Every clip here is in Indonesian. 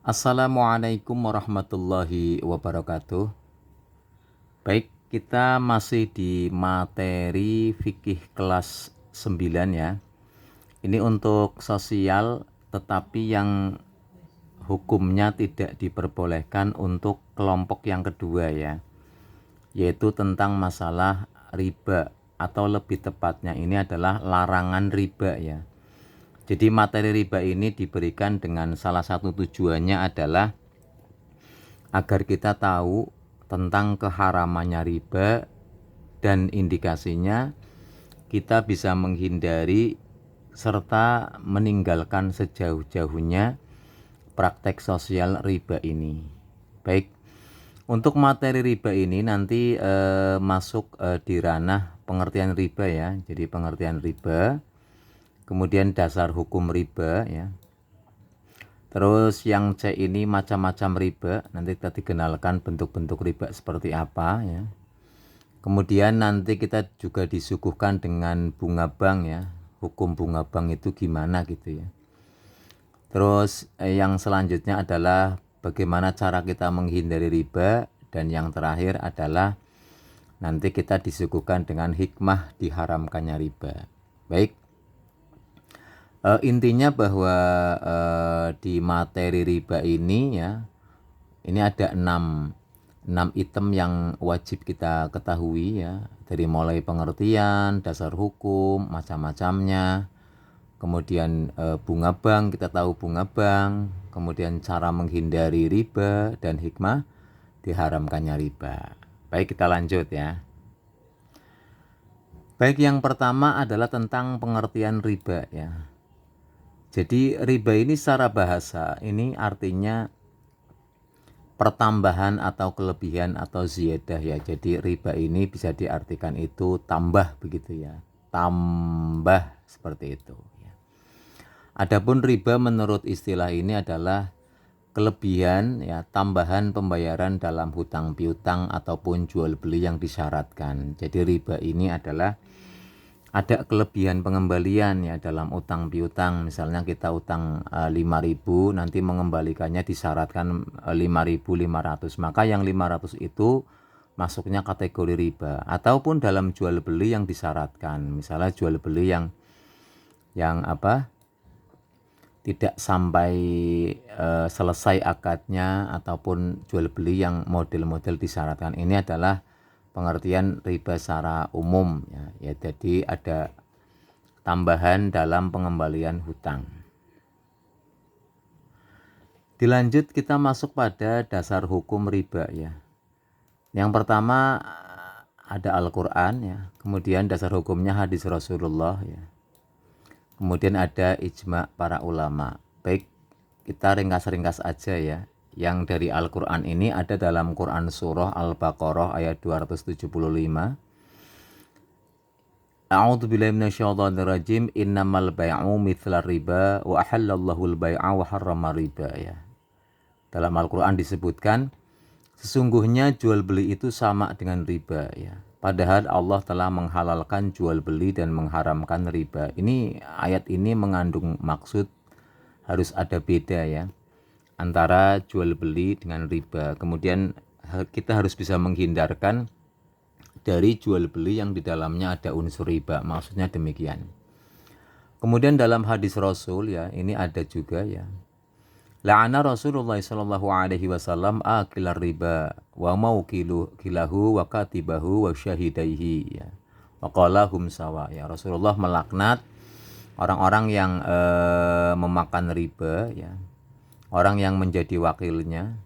Assalamualaikum warahmatullahi wabarakatuh. Baik, kita masih di materi fikih kelas 9 ya. Ini untuk sosial tetapi yang hukumnya tidak diperbolehkan untuk kelompok yang kedua ya. Yaitu tentang masalah riba atau lebih tepatnya ini adalah larangan riba ya. Jadi materi riba ini diberikan dengan salah satu tujuannya adalah agar kita tahu tentang keharamannya riba dan indikasinya kita bisa menghindari serta meninggalkan sejauh-jauhnya praktek sosial riba ini. Baik, untuk materi riba ini nanti masuk di ranah pengertian riba ya. Jadi pengertian riba, kemudian dasar hukum riba ya. Terus yang C ini macam-macam riba, nanti kita dikenalkan bentuk-bentuk riba seperti apa ya. Kemudian nanti kita juga disuguhkan dengan bunga bank ya, hukum bunga bank itu gimana gitu ya. Terus yang selanjutnya adalah bagaimana cara kita menghindari riba, dan yang terakhir adalah nanti kita disuguhkan dengan hikmah diharamkannya riba. Baik. Intinya bahwa di materi riba ini ya, ini ada 6 item yang wajib kita ketahui ya, dari mulai pengertian, dasar hukum, macam-macamnya, kemudian bunga bank, kita tahu bunga bank, kemudian cara menghindari riba dan hikmah diharamkannya riba. Baik, kita lanjut ya. Baik, yang pertama adalah tentang pengertian riba ya. Jadi riba ini secara bahasa ini artinya pertambahan atau kelebihan atau ziyadah ya. Jadi riba ini bisa diartikan itu tambah begitu ya. Tambah seperti itu ya. Adapun riba menurut istilah ini adalah kelebihan ya, tambahan pembayaran dalam hutang piutang ataupun jual beli yang disyaratkan. Jadi riba ini adalah ada kelebihan pengembalian ya dalam utang piutang. Misalnya kita utang 5.000, nanti mengembalikannya disyaratkan 5.500, maka yang 500 itu masuknya kategori riba. Ataupun dalam jual beli yang disyaratkan, misalnya jual beli yang tidak sampai selesai akadnya, ataupun jual beli yang model-model disyaratkan. Ini adalah pengertian riba secara umum ya. Jadi ada tambahan dalam pengembalian hutang. Dilanjut kita masuk pada dasar hukum riba ya. Yang pertama ada Al-Qur'an ya, kemudian dasar hukumnya hadis Rasulullah ya. Kemudian ada ijma para ulama. Baik, kita ringkas-ringkas aja ya. Yang dari Al-Quran ini ada dalam Quran Surah Al-Baqarah ayat 275. A'udzubillahi minasyaitonirrajim. Innamal bai'u mithlar riba wa ahallallahu al-bai'a wa harrama riba ya. Dalam Al-Quran disebutkan sesungguhnya jual beli itu sama dengan riba ya. Padahal Allah telah menghalalkan jual beli dan mengharamkan riba. Ini ayat ini mengandung maksud harus ada beda ya antara jual beli dengan riba. Kemudian kita harus bisa menghindarkan dari jual beli yang di dalamnya ada unsur riba. Maksudnya demikian. Kemudian dalam hadis Rasul ya, ini ada juga ya. La'ana Rasulullah sallallahu alaihi wasallam akilar riba wa maukilahu wa katibahu wa syahidaihi ya. Wa qala hum sawa ya. Rasulullah melaknat orang-orang yang memakan riba ya. Orang yang menjadi wakilnya,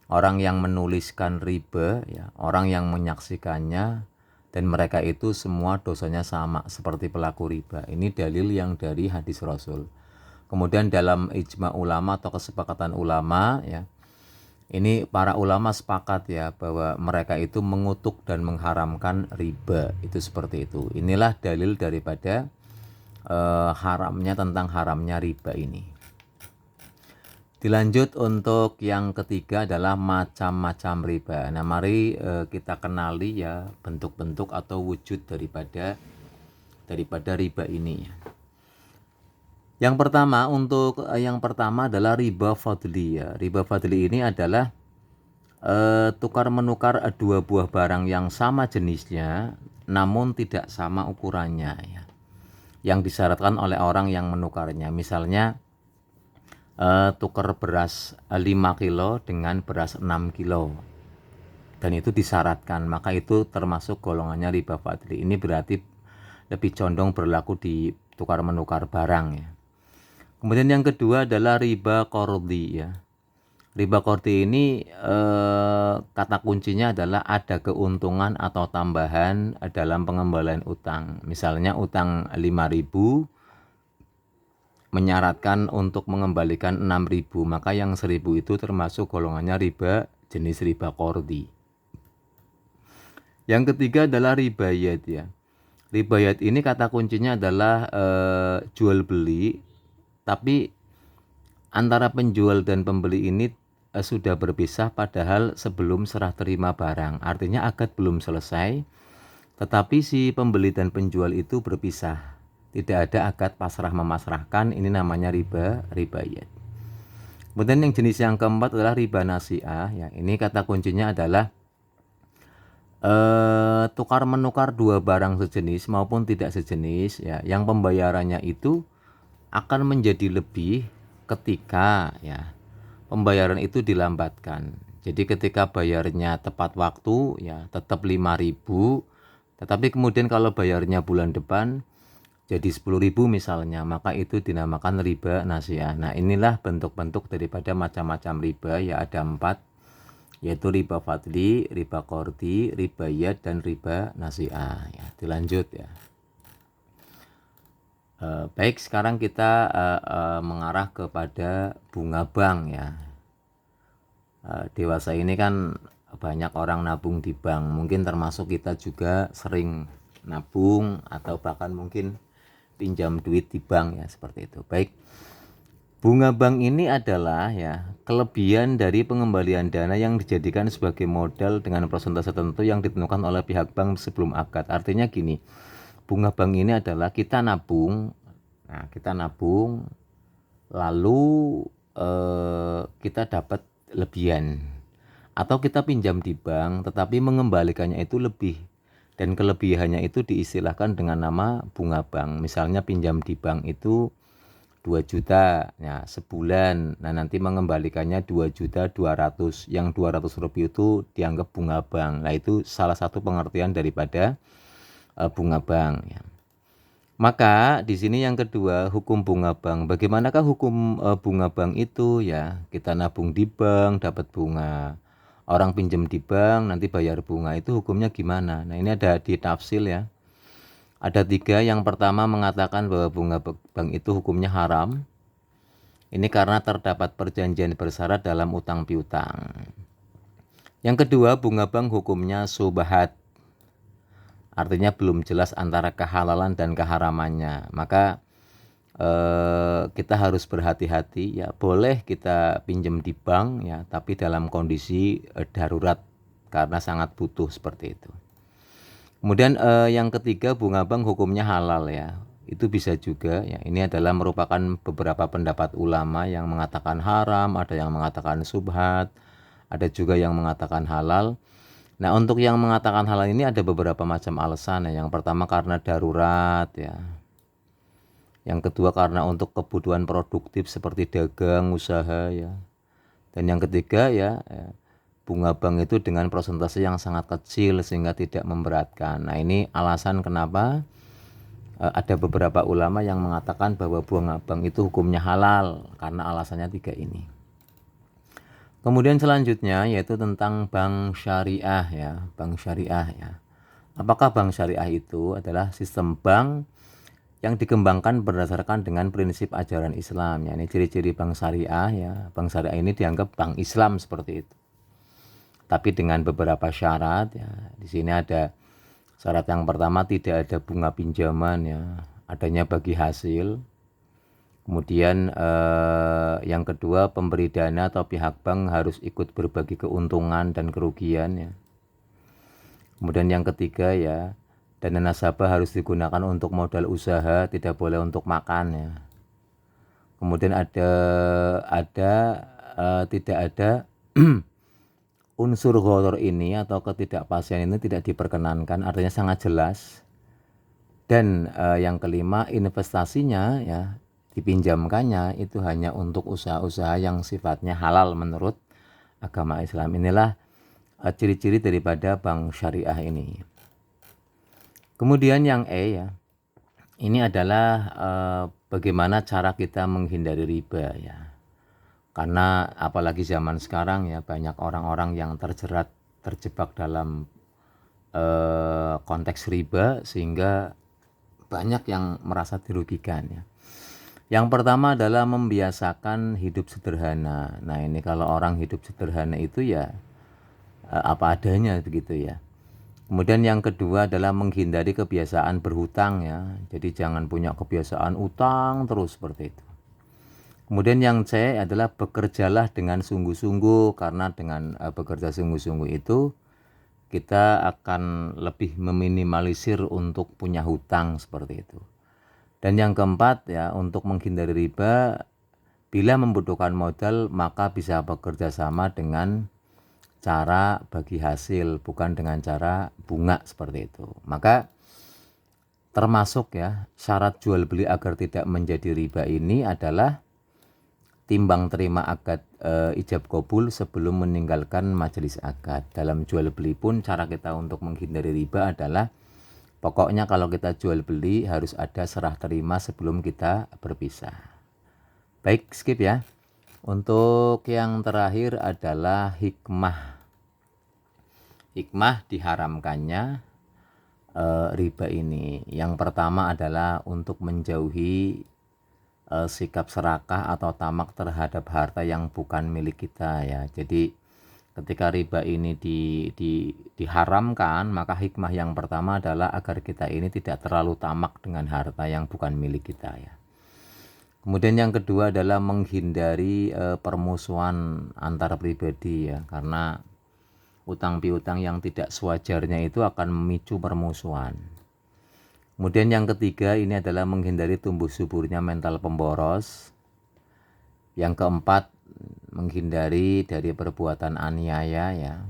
orang yang menuliskan riba ya, orang yang menyaksikannya, dan mereka itu semua dosanya sama seperti pelaku riba. Ini dalil yang dari hadis Rasul. Kemudian dalam ijma ulama atau kesepakatan ulama ya, ini para ulama sepakat ya bahwa mereka itu mengutuk dan mengharamkan riba. Itu seperti itu. Inilah dalil daripada haramnya, tentang haramnya riba ini. Dilanjut untuk yang ketiga adalah macam-macam riba. Nah, mari kita kenali ya bentuk-bentuk atau wujud daripada riba ini. Yang pertama adalah riba fadli ya. Riba fadli ini adalah tukar menukar dua buah barang yang sama jenisnya namun tidak sama ukurannya ya. Yang disyaratkan oleh orang yang menukarnya. Misalnya tukar beras 5 kilo dengan beras 6 kilo. Dan itu disyaratkan, maka itu termasuk golongannya riba fadli. Ini berarti lebih condong berlaku di tukar menukar barang ya. Kemudian yang kedua adalah riba qardi ya. Riba qardi ini kata kuncinya adalah ada keuntungan atau tambahan dalam pengembalian utang. Misalnya utang 5.000 menyaratkan untuk mengembalikan 6.000, maka yang 1.000 itu termasuk golongannya riba jenis riba qardi. Yang ketiga adalah ribayat ya. Ribayat ini kata kuncinya adalah jual beli, tapi antara penjual dan pembeli ini sudah berpisah padahal sebelum serah terima barang. Artinya akad belum selesai, tetapi si pembeli dan penjual itu berpisah. Tidak ada akad pasrah memasrahkan, ini namanya ribayat. Kemudian yang jenis yang keempat adalah riba nasi'ah ya. Ini kata kuncinya adalah tukar menukar dua barang sejenis maupun tidak sejenis ya, yang pembayarannya itu akan menjadi lebih ketika ya pembayaran itu dilambatkan. Jadi ketika bayarnya tepat waktu ya tetap 5.000, tetapi kemudian kalau bayarnya bulan depan jadi 10.000 misalnya, maka itu dinamakan riba nasi'ah. Nah, inilah bentuk-bentuk daripada macam-macam riba ya, ada 4, yaitu riba fadli, riba qardi, ribayat, dan riba nasi'ah ya. Dilanjut ya. Baik, sekarang kita mengarah kepada bunga bank ya. Dewasa ini kan banyak orang nabung di bank, mungkin termasuk kita juga sering nabung atau bahkan mungkin pinjam duit di bank ya, seperti itu. Baik, bunga bank ini adalah ya kelebihan dari pengembalian dana yang dijadikan sebagai modal dengan persentase tertentu yang ditentukan oleh pihak bank sebelum akad. Artinya gini, bunga bank ini adalah kita nabung, lalu kita dapat lebihan, atau kita pinjam di bank tetapi mengembalikannya itu lebih, dan kelebihannya itu diistilahkan dengan nama bunga bank. Misalnya pinjam di bank itu 2 juta ya sebulan, nah nanti mengembalikannya 2.200.000, yang 200 rupiah itu dianggap bunga bank. Nah, itu salah satu pengertian daripada bunga bank ya. Maka di sini yang kedua, hukum bunga bank. Bagaimanakah hukum bunga bank itu ya? Kita nabung di bank dapat bunga, orang pinjam di bank nanti bayar bunga, itu hukumnya gimana? Nah, ini ada di tafsir ya. Ada 3. Yang pertama mengatakan bahwa bunga bank itu hukumnya haram. Ini karena terdapat perjanjian bersyarat dalam utang piutang. Yang kedua, bunga bank hukumnya subhat. Artinya belum jelas antara kehalalan dan keharamannya. Maka kita harus berhati-hati ya. Boleh kita pinjam di bank ya, tapi dalam kondisi darurat karena sangat butuh, seperti itu. Kemudian yang ketiga, bunga bank hukumnya halal ya. Itu bisa juga ya. Ini adalah merupakan beberapa pendapat ulama yang mengatakan haram, ada yang mengatakan subhat, ada juga yang mengatakan halal. Nah, untuk yang mengatakan halal ini ada beberapa macam alasan ya. Yang pertama karena darurat ya. Yang kedua karena untuk kebutuhan produktif seperti dagang, usaha ya. Dan yang ketiga ya bunga bank itu dengan persentase yang sangat kecil sehingga tidak memberatkan. Nah, ini alasan kenapa ada beberapa ulama yang mengatakan bahwa bunga bank itu hukumnya halal karena alasannya 3 ini. Kemudian selanjutnya yaitu tentang bank syariah ya, bank syariah ya. Apakah bank syariah itu adalah sistem bank yang dikembangkan berdasarkan dengan prinsip ajaran Islam ya. Ini ciri-ciri bank syariah ya. Bank syariah ini dianggap bank Islam seperti itu, tapi dengan beberapa syarat ya. Di sini ada syarat yang pertama, tidak ada bunga pinjaman ya, adanya bagi hasil. Kemudian yang kedua, pemberi dana atau pihak bank harus ikut berbagi keuntungan dan kerugian ya. Kemudian yang ketiga ya, dana nasabah harus digunakan untuk modal usaha, tidak boleh untuk makan ya. Kemudian tidak ada unsur gharar ini atau ketidakpastian ini tidak diperkenankan, artinya sangat jelas. Dan yang kelima, investasinya ya dipinjamkannya itu hanya untuk usaha-usaha yang sifatnya halal menurut agama Islam. Inilah ciri-ciri daripada bank syariah ini. Kemudian yang E ya, ini adalah bagaimana cara kita menghindari riba ya. Karena apalagi zaman sekarang ya, banyak orang-orang yang terjebak dalam konteks riba sehingga banyak yang merasa dirugikan ya. Yang pertama adalah membiasakan hidup sederhana. Nah ini kalau orang hidup sederhana itu ya apa adanya begitu ya. Kemudian yang kedua adalah menghindari kebiasaan berhutang ya. Jadi jangan punya kebiasaan utang terus seperti itu. Kemudian yang C adalah bekerjalah dengan sungguh-sungguh, karena dengan bekerja sungguh-sungguh itu kita akan lebih meminimalisir untuk punya hutang seperti itu. Dan yang keempat ya, untuk menghindari riba, bila membutuhkan modal maka bisa bekerja sama dengan cara bagi hasil, bukan dengan cara bunga seperti itu. Maka termasuk ya syarat jual beli agar tidak menjadi riba ini adalah timbang terima akad ijab kabul sebelum meninggalkan majelis akad. Dalam jual beli pun cara kita untuk menghindari riba adalah pokoknya kalau kita jual beli harus ada serah terima sebelum kita berpisah. Baik, skip ya. Untuk yang terakhir adalah hikmah. Hikmah diharamkannya riba ini. Yang pertama adalah untuk menjauhi sikap serakah atau tamak terhadap harta yang bukan milik kita ya. Jadi ketika riba ini diharamkan, maka hikmah yang pertama adalah agar kita ini tidak terlalu tamak dengan harta yang bukan milik kita ya. Kemudian yang kedua adalah menghindari permusuhan antar pribadi ya, karena utang piutang yang tidak sewajarnya itu akan memicu permusuhan. Kemudian yang ketiga ini adalah menghindari tumbuh suburnya mental pemboros. Yang keempat, menghindari dari perbuatan aniaya ya.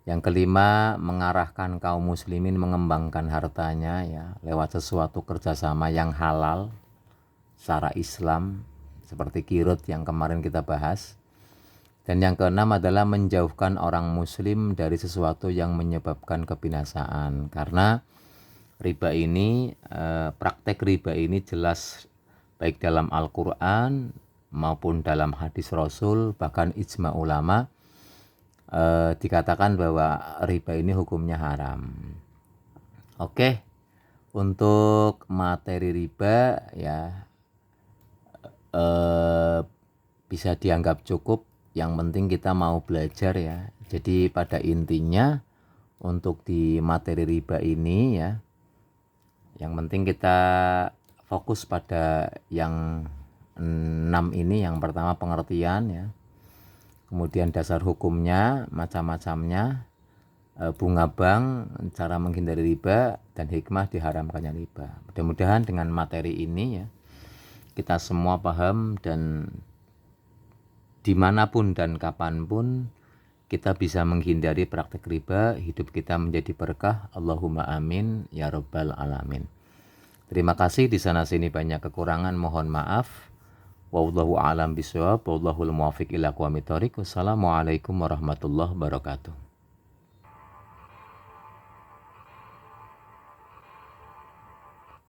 Yang kelima, mengarahkan kaum muslimin mengembangkan hartanya ya lewat sesuatu kerjasama yang halal secara Islam seperti kirut yang kemarin kita bahas. Dan yang keenam adalah menjauhkan orang muslim dari sesuatu yang menyebabkan kebinasaan, karena riba ini, praktek riba ini jelas baik dalam Al-Quran maupun dalam hadis Rasul, bahkan ijma ulama dikatakan bahwa riba ini hukumnya haram. Oke, untuk materi riba ya bisa dianggap cukup. Yang penting kita mau belajar ya. Jadi pada intinya untuk di materi riba ini ya, yang penting kita fokus pada yang 6 ini. Yang pertama pengertian ya, kemudian dasar hukumnya, macam-macamnya, bunga bank, cara menghindari riba, dan hikmah diharamkannya riba. Mudah-mudahan dengan materi ini ya kita semua paham, dan dimanapun dan kapanpun kita bisa menghindari praktek riba, hidup kita menjadi berkah. Allahumma amin ya rabbal alamin. Terima kasih, di sana sini banyak kekurangan, mohon maaf. Wallahu a'lam bishawab, wallahul muwaffiq ila aqwamit thoriq. Wassalamualaikum warahmatullahi wabarakatuh.